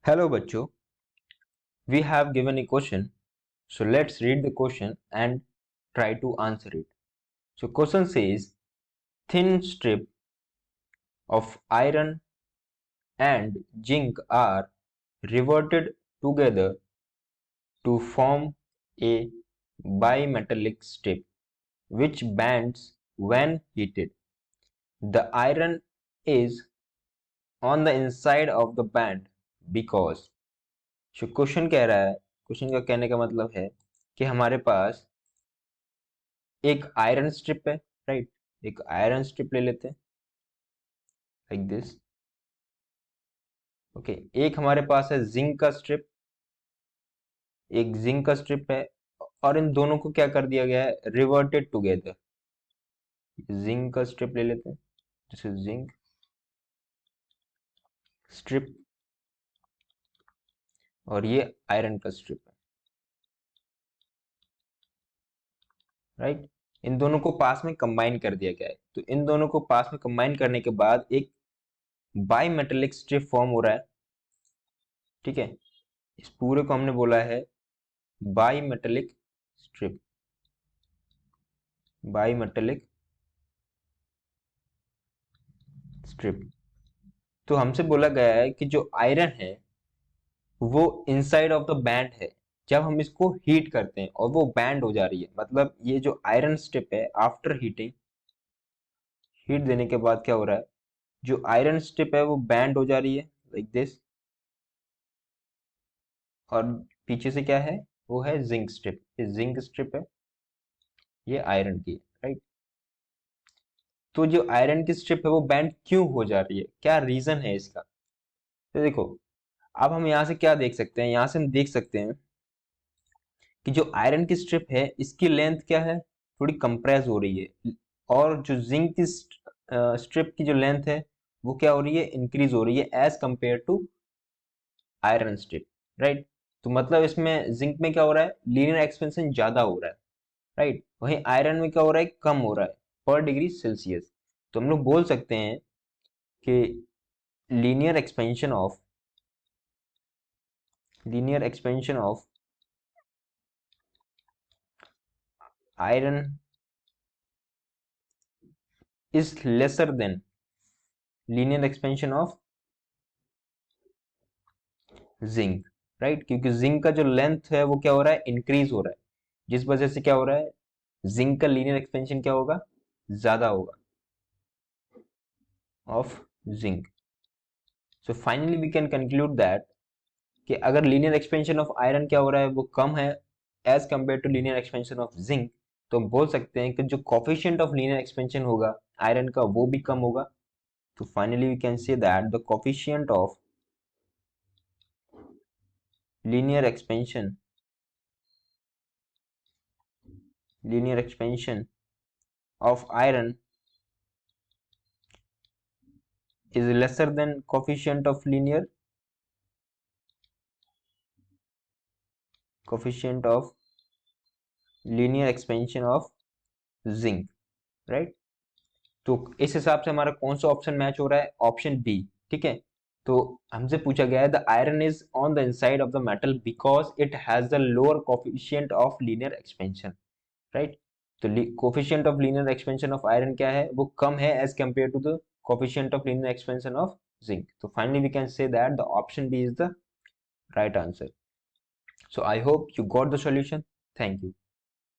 Hello bachcho, we have given a question, so let's read the question and try to answer it. So question says, thin strip of iron and zinc are reverted together to form a bimetallic strip which bends when heated. The iron is on the inside of the band because जो question कह रहा है, question का कहने का मतलब है कि हमारे पास एक आयरन स्ट्रिप है, राइट। एक आयरन स्ट्रिप ले लेते हैं लाइक दिस, ओके। एक हमारे पास है जिंक का स्ट्रिप, एक जिंक का स्ट्रिप है, और इन दोनों को क्या कर दिया गया है, रिवर्टेड टुगेदर। जिंक का स्ट्रिप ले लेते हैं, दिस इज जिंक स्ट्रिप, और ये आयरन का स्ट्रिप है, राइट। इन दोनों को पास में कंबाइन कर दिया गया है, तो इन दोनों को पास में कंबाइन करने के बाद एक बाई मेटेलिक स्ट्रिप फॉर्म हो रहा है, ठीक है। इस पूरे को हमने बोला है by metallic strip, by metallic strip. तो हमसे बोला गया है कि जो आयरन है वो इनसाइड ऑफ द बैंड है, जब हम इसको हीट करते हैं और वो बैंड हो जा रही है, मतलब ये जो आयरन स्ट्रिप है आफ्टर हीटिंग, हीट देने के बाद क्या हो रहा है, जो आयरन स्ट्रिप है वो बैंड हो जा रही है लाइक दिस, और पीछे से क्या है, वो है जिंक स्ट्रिप। ये जिंक स्ट्रिप है, ये आयरन की है, राइट। तो जो आयरन की स्ट्रिप है वो बैंड क्यों हो जा रही है, क्या रीजन है इसका। तो देखो, अब हम यहाँ से क्या देख सकते हैं, यहाँ से हम देख सकते हैं कि जो आयरन की स्ट्रिप है इसकी लेंथ क्या है, थोड़ी कंप्रेस हो रही है, और जो जिंक की स्ट्रिप की जो लेंथ है वो क्या हो रही है, इंक्रीज हो रही है as compare to iron strip, right. तो मतलब इसमें जिंक में क्या हो रहा है, लीनियर एक्सपेंशन ज्यादा हो रहा है, राइट। वहीं आयरन में क्या हो रहा है, कम हो रहा है पर डिग्री सेल्सियस। तो हम लोग बोल सकते हैं कि linear expansion of iron is lesser than linear expansion of zinc, right. क्योंकि जिंक का जो लेंथ है वो क्या हो रहा है, इंक्रीज हो रहा है, जिस वजह से क्या हो रहा है, जिंक का लीनियर एक्सपेंशन क्या होगा, ज्यादा होगा ऑफ zinc. So finally we can conclude that कि अगर लीनियर एक्सपेंशन ऑफ आयरन क्या हो रहा है, वो कम है as compare to linear expansion of zinc, तो हम बोल सकते हैं कि जो कोफिशिएंट ऑफ लीनियर एक्सपेंशन होगा आयरन का वो भी कम होगा। तो finally we can say that the coefficient of linear expansion of iron is lesser than coefficient of linear expansion of zinc, right. तो इस हिसाब से हमारा कौन सा ऑप्शन मैच हो रहा है, ऑप्शन बी, ठीक है। तो हमसे पूछा गया है the iron is on the inside of the metal because it has the lower coefficient of linear expansion, right. तो coefficient of linear expansion of iron क्या है, वो कम है as compare to the coefficient of linear expansion of zinc. So finally we can say that the option B is the right answer. So I hope you got the solution. Thank you.